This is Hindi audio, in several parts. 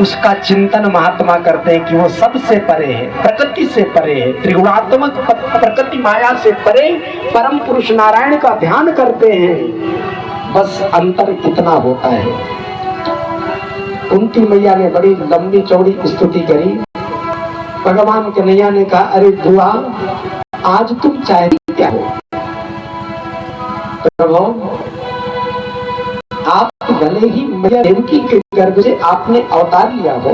उसका चिंतन महात्मा करते हैं कि वो सबसे परे है, प्रकृति से परे है, त्रिगुणात्मक प्रकृति माया से परे परम पुरुष नारायण का ध्यान करते हैं। बस अंतर कितना होता है। कुंती मैया ने बड़ी लंबी चौड़ी स्तुति करी। भगवान कन्हैया ने कहा, अरे बुआ आज तुम चाहती क्या हो? प्रभु आप भले ही मैया देवकी के गर्भ से आपने अवतार लिया हो,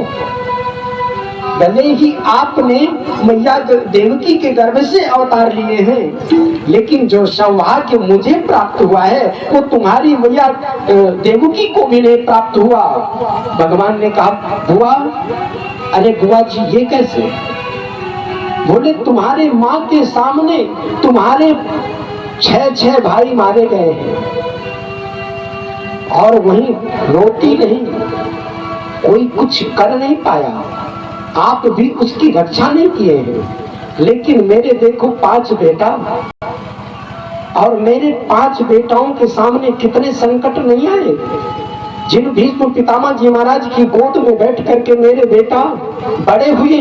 भले ही आपने मैया देवकी के गर्भ से अवतार लिए हैं, लेकिन जो सौभाग्य मुझे प्राप्त हुआ है वो तुम्हारी मैया देवकी को भी नहीं प्राप्त हुआ। भगवान ने कहा, बुआ, अरे बुआ जी ये कैसे? बोले तुम्हारे माँ के सामने तुम्हारे 6 भाई मारे गए हैं और वहीं रोटी नहीं, कोई कुछ कर नहीं पाया, आप भी उसकी रक्षा नहीं किए हैं। लेकिन मेरे देखो 5 बेटा, और मेरे 5 बेटाओं के सामने कितने संकट नहीं आए। जिन भीष्म पितामह जी महाराज की गोद में बैठ करके मेरे बेटा बड़े हुए,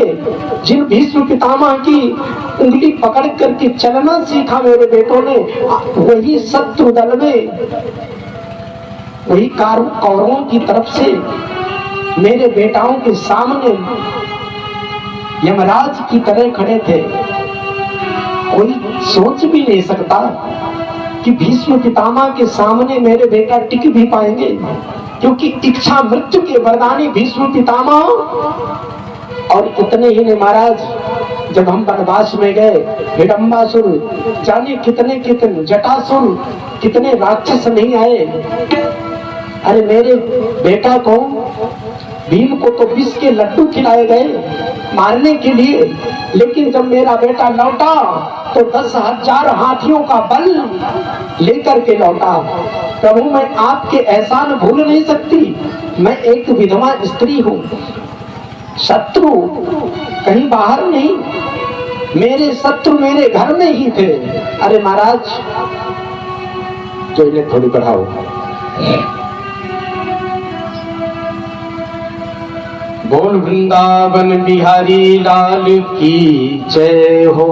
जिन भीष्म पितामह की उंगली पकड़ करके चलना सीखा मेरे बेटों ने, वही शत्रु दल में, वही कौरवों की तरफ से मेरे बेटाओं के सामने यमराज की तरह खड़े थे। कोई सोच भी नहीं सकता कि भीष्म पितामह के सामने मेरे बेटा टिक भी पाएंगे, क्योंकि इच्छा मृत्यु के वरदानी भीष्म पितामह। और इतने ही ने महाराज, जब हम वनवास में गए, हिडम्बासुर जाने कितने जटासुर कितने राक्षस नहीं आए। अरे मेरे बेटा को, भीम को तो विष के लड्डू खिलाए गए मारने के लिए, लेकिन जब मेरा बेटा लौटा तो 10,000 हाथियों का बल लेकर के लौटा। प्रभु मैं आपके एहसान भूल नहीं सकती। मैं एक विधवा स्त्री हूँ, शत्रु कहीं बाहर नहीं, मेरे शत्रु मेरे घर में ही थे। अरे महाराज जो इन्हें थोड़ी बढ़ाओ। बोल वृंदावन बिहारी लाल की जय हो।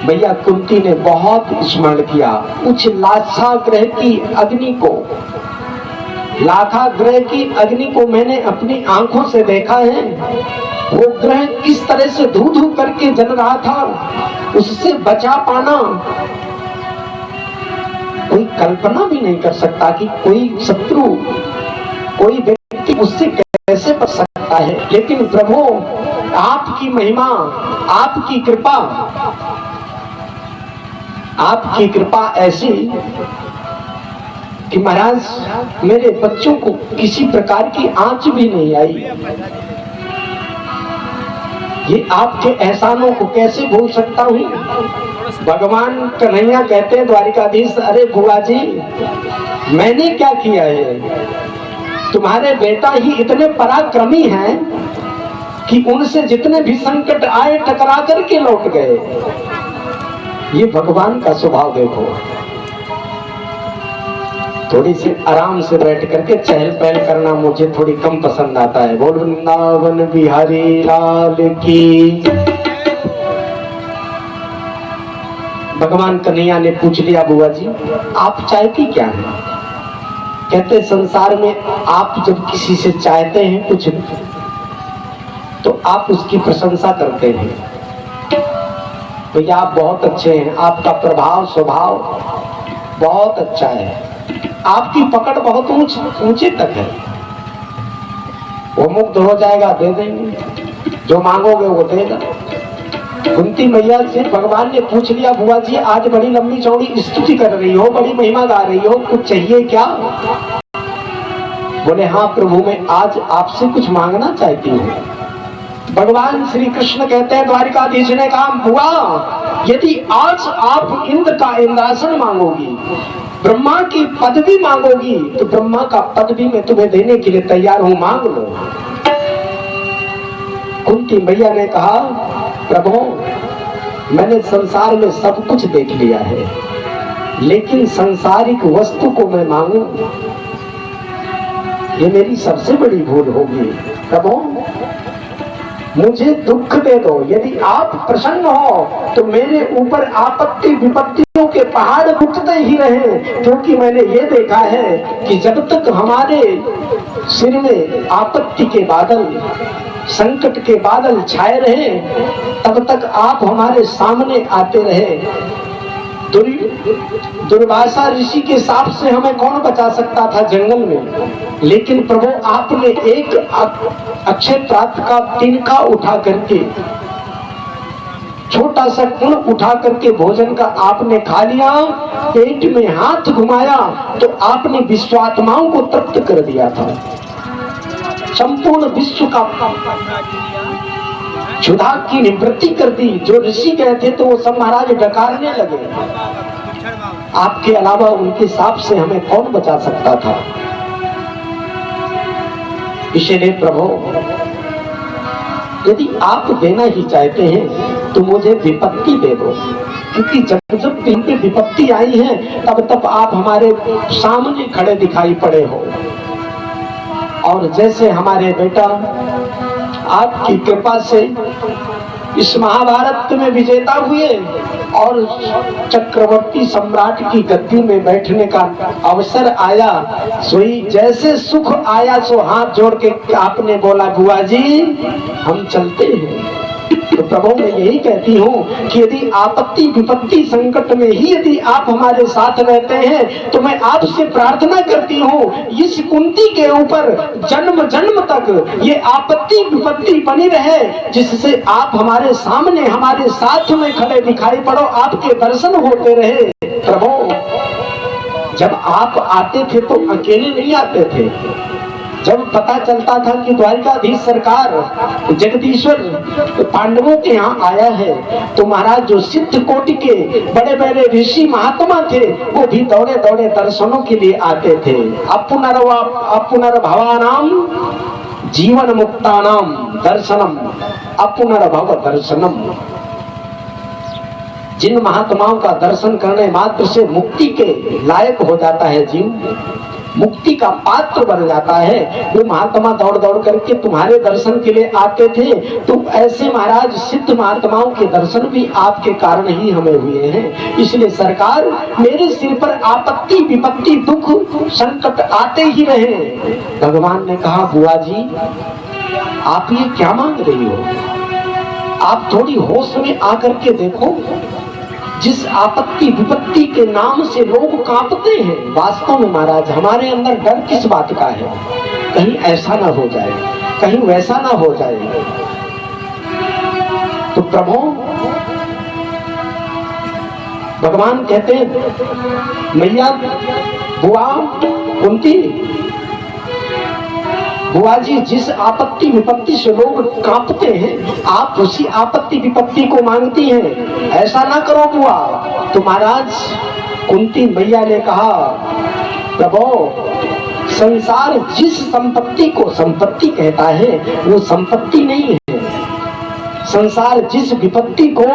भैया कुंती ने बहुत स्मरण किया उस लाक्षागृह की अग्नि को। लाक्षागृह की अग्नि को मैंने अपनी आंखों से देखा है। वो ग्रह किस तरह से धू धू करके जल रहा था, उससे बचा पाना कोई कल्पना भी नहीं कर सकता कि कोई शत्रु, कोई व्यक्ति उससे कैसे बच सकता है। लेकिन प्रभु आपकी महिमा, आपकी कृपा, आपकी कृपा ऐसी कि महाराज मेरे बच्चों को किसी प्रकार की आंच भी नहीं आई। ये आपके एहसानों को कैसे भूल सकता हूँ। भगवान कन्हैया कहते हैं द्वारिकाधीश, अरे बुआ जी मैंने क्या किया है, तुम्हारे बेटा ही इतने पराक्रमी हैं कि उनसे जितने भी संकट आए टकरा करके लौट गए। ये भगवान का स्वभाव देखो। थोड़ी सी आराम से बैठ करके चहल पहल करना मुझे थोड़ी कम पसंद आता है। बोल वृंदावन बिहारी लाल की। भगवान कन्हैया ने पूछ लिया, बुआ जी आप चाहती क्या है? कहते संसार में आप जब किसी से चाहते हैं कुछ तो आप उसकी प्रशंसा करते हैं। भैया आप बहुत अच्छे हैं, आपका प्रभाव स्वभाव बहुत अच्छा है, आपकी पकड़ बहुत ऊंचे तक है। वो मुक्त हो जाएगा, दे देंगे, जो मांगोगे वो देगा। कुंती मैया से भगवान ने पूछ लिया, बुआ जी आज बड़ी लंबी चौड़ी स्तुति कर रही हो, बड़ी महिमा गा रही हो, कुछ चाहिए क्या? बोले हाँ प्रभु मैं आज आपसे कुछ मांगना चाहती हूँ। भगवान श्री कृष्ण कहते हैं द्वारिकाधीश ने कहा, बुआ यदि आज आप इंद्र का इंद्रासन मांगोगी, ब्रह्मा की पदवी मांगोगी, तो ब्रह्मा का पदवी मैं तुम्हें देने के लिए तैयार हूं, मांग लो। कुंती मैया ने कहा, प्रभु मैंने संसार में सब कुछ देख लिया है, लेकिन सांसारिक वस्तु को मैं मांगू ये मेरी सबसे बड़ी भूल होगी। प्रभु मुझे दुख दे दो, यदि आप प्रसन्न हो तो मेरे ऊपर आपत्ति विपत्तियों के पहाड़ रुकते ही रहे, क्योंकि मैंने ये देखा है कि जब तक हमारे सिर में आपत्ति के बादल, संकट के बादल छाए रहे, तब तक आप हमारे सामने आते रहे। दुर्वासा ऋषि के साप से हमें कौन बचा सकता था जंगल में, लेकिन प्रभु आपने एक अक्षय प्राप्त का तिनका उठा करके, छोटा सा गुण उठा करके भोजन का आपने खा लिया, पेट में हाथ घुमाया तो आपने विश्वात्माओं को तृप्त कर दिया था। संपूर्ण विश्व का क्षुधा की निवृत्ति कर दी। जो ऋषि गए थे तो वो सब महाराज डकारने लगे। आपके अलावा उनके साप से हमें कौन बचा सकता था। इसलिए प्रभु यदि आप देना ही चाहते हैं तो मुझे विपत्ति दे दो, क्योंकि जब जब इन पे विपत्ति आई है तब तब आप हमारे सामने खड़े दिखाई पड़े हो। और जैसे हमारे बेटा आपकी कृपा से इस महाभारत में विजेता हुए और चक्रवर्ती सम्राट की गद्दी में बैठने का अवसर आया, सोई जैसे सुख आया सो हाथ जोड़ के आपने बोला बुआ जी हम चलते हैं। तो प्रभु मैं यही कहती हूँ कि यदि आपत्ति विपत्ति संकट में ही यदि आप हमारे साथ रहते हैं तो मैं आपसे प्रार्थना करती हूँ इस कुंती के ऊपर जन्म जन्म तक ये आपत्ति विपत्ति बनी रहे, जिससे आप हमारे सामने हमारे साथ में खड़े दिखाई पड़ो, आपके दर्शन होते रहे। प्रभु जब आप आते थे तो अकेले नहीं आते थे। जब पता चलता था कि द्वारिकाधीश सरकार जगदीश्वर पांडवों के यहाँ आया है तो महाराज जो सिद्ध कोटि के बड़े बड़े ऋषि महात्मा थे वो भी दौड़े दौड़े दर्शनों के लिए आते थे। अपुनर्भवानाम जीवन मुक्तानाम दर्शनम अपुनर्भव दर्शनम। जिन महात्माओं का दर्शन करने मात्र से मुक्ति के लायक हो जाता है जीव, मुक्ति का पात्र बन जाता है, वो महात्मा दौड़ दौड़ करके तुम्हारे दर्शन के लिए आते थे। तो ऐसे महाराज सिद्ध महात्माओं के दर्शन भी आपके कारण ही हमें हुए हैं। इसलिए सरकार मेरे सिर पर आपत्ति विपत्ति दुख संकट आते ही रहे। भगवान ने कहा बुआ जी आप ये क्या मांग रही हो, आप थोड़ी होश में आकर के देखो। जिस आपत्ति विपत्ति के नाम से लोग कांपते हैं, वास्तव में महाराज हमारे अंदर डर किस बात का है, कहीं ऐसा ना हो जाए, कहीं वैसा ना हो जाए। तो प्रभु भगवान कहते हैं मैया बुआ कुंती बुआ जी जिस आपत्ति विपत्ति से लोग कांपते हैं आप उसी आपत्ति विपत्ति को मांगती हैं। ऐसा ना करो बुआ। तो महाराज कुंती मैया ने कहा प्रभु संसार जिस संपत्ति को संपत्ति कहता है वो संपत्ति नहीं है। संसार जिस विपत्ति को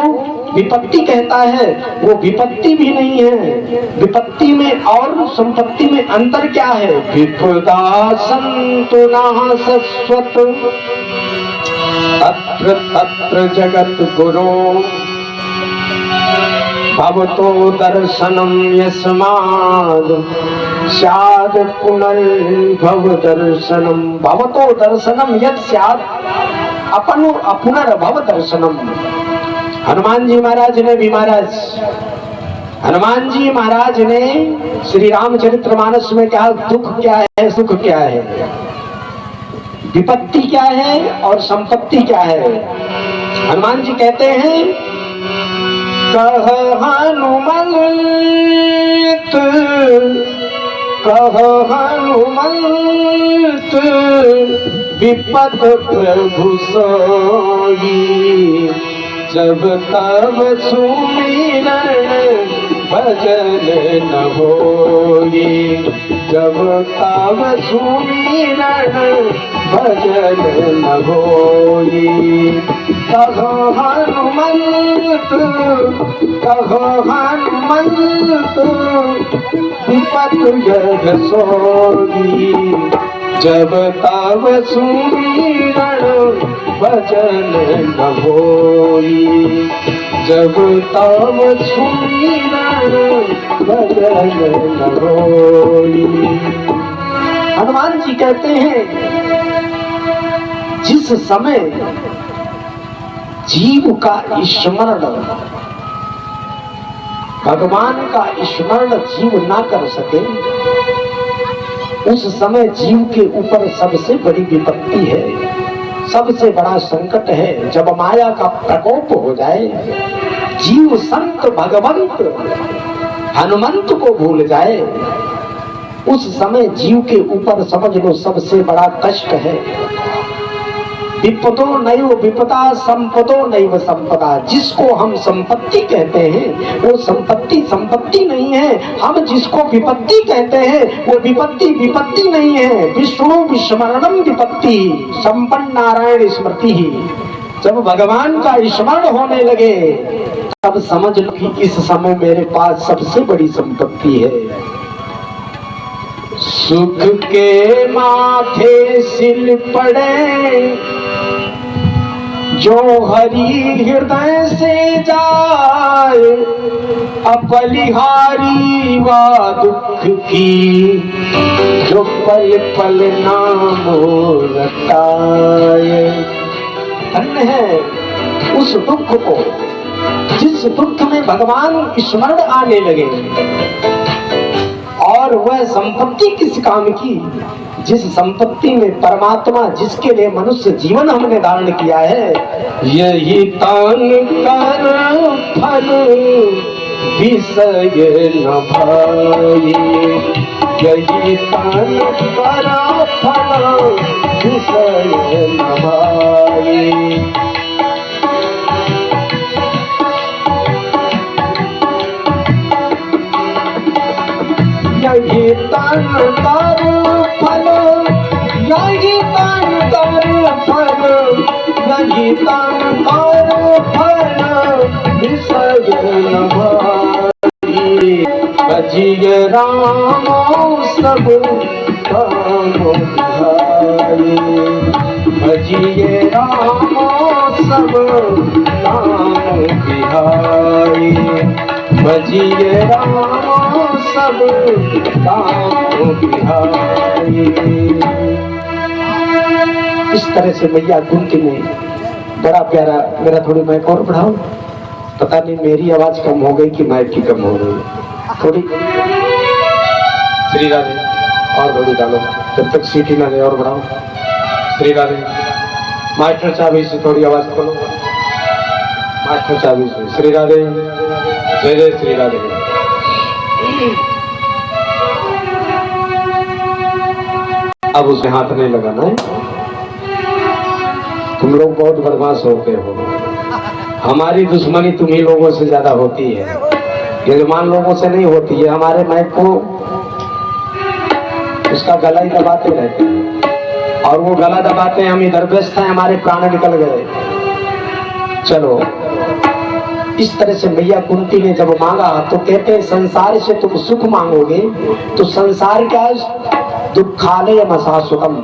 विपत्ति कहता है वो विपत्ति भी नहीं है। विपत्ति में और संपत्ति में अंतर क्या है। विपदा संतु नाशश्वत तत्र तत्र जगत गुरो भवतो दर्शनम यस्माद् स्याद् पुनर्भव दर्शनम। भवतो दर्शनम यत् स्याद् पुनर्भव दर्शनम। हनुमान जी महाराज ने भी हनुमान जी महाराज ने श्री रामचरितमानस में कहा दुख क्या है सुख क्या है, विपत्ति क्या है और संपत्ति क्या है। हनुमान जी कहते हैं कह हनुमंत विपद प्रभु सोई जब तब सुमिरन भजन न होई। जब तब सुमिरन भजन न होई। कहो हनुमंत विपद जग सोई जब तब सुमिरन भजन न होई, जब तब सुमिरन भजन न होई। हनुमान जी कहते हैं जिस समय जीव का स्मरण, भगवान का स्मरण जीव ना कर सके, उस समय जीव के ऊपर सबसे बड़ी विपत्ति है, सबसे बड़ा संकट है। जब माया का प्रकोप हो जाए, जीव संत भगवंत हनुमंत को भूल जाए, उस समय जीव के ऊपर समझ लो सबसे बड़ा कष्ट है। विपदो नैव विपदा संपदो नैव संपदा। जिसको हम संपत्ति कहते हैं वो संपत्ति नहीं है, हम जिसको विपत्ति कहते हैं वो विपत्ति नहीं है। विष्णु विस्मरणम विपत्ति संपन्न नारायण स्मृति ही। जब भगवान का स्मरण होने लगे तब समझ लो कि इस समय मेरे पास सबसे बड़ी संपत्ति है। सुख के माथे सिल पड़े जो हरि हृदय से जाए, अपलिहारी वा दुख की जो पल पल नाम रटाए। धन्य है उस दुख को, जिस दुख में भगवान स्मरण आने लगे। और वह संपत्ति किस काम की, जिस संपत्ति में परमात्मा, जिसके लिए मनुष्य जीवन हमने धारण किया है। यही तान कर फल विषय न भाई, यही तान कर फल विषय न भाई। यही तन तर फल, यही तन तर फल, यही तन तर फल विषय न भाई। भजिय राम सब काम बिहारी, भजिय राम सब काम बिहारी, भजिय राम सब काम बिहारी। इस तरह से मैया कुंती ने बड़ा प्यारा, मेरा थोड़ी माइक और बढ़ाओ, पता नहीं मेरी आवाज कम हो गई कि माइक की कम हो गई थोड़ी। श्री राधे और थोड़ी डालो, जब तक सीटी ना ले और बढ़ाओ। श्री राधे। मास्टर चाबी से थोड़ी आवाज खोलो, मास्टर चाबी से। श्री राधे, जय जय श्री राधे। अब उसने हाथ नहीं लगाना है। तुम लोग बहुत बदमाश होते हो, हमारी दुश्मनी तुम्ही लोगों से ज्यादा होती है, यजमान लोगों से नहीं होती है। हमारे माइक को उसका गला ही दबाते रहते हैं, और वो गला दबाते हैं, हम इधर व्यस्त हैं, हमारे प्राण निकल गए। चलो, इस तरह से मैया कुंती ने जब मांगा तो कहते हैं संसार से तुम सुख मांगोगे तो संसार क्या, दुखालय मसासुतम,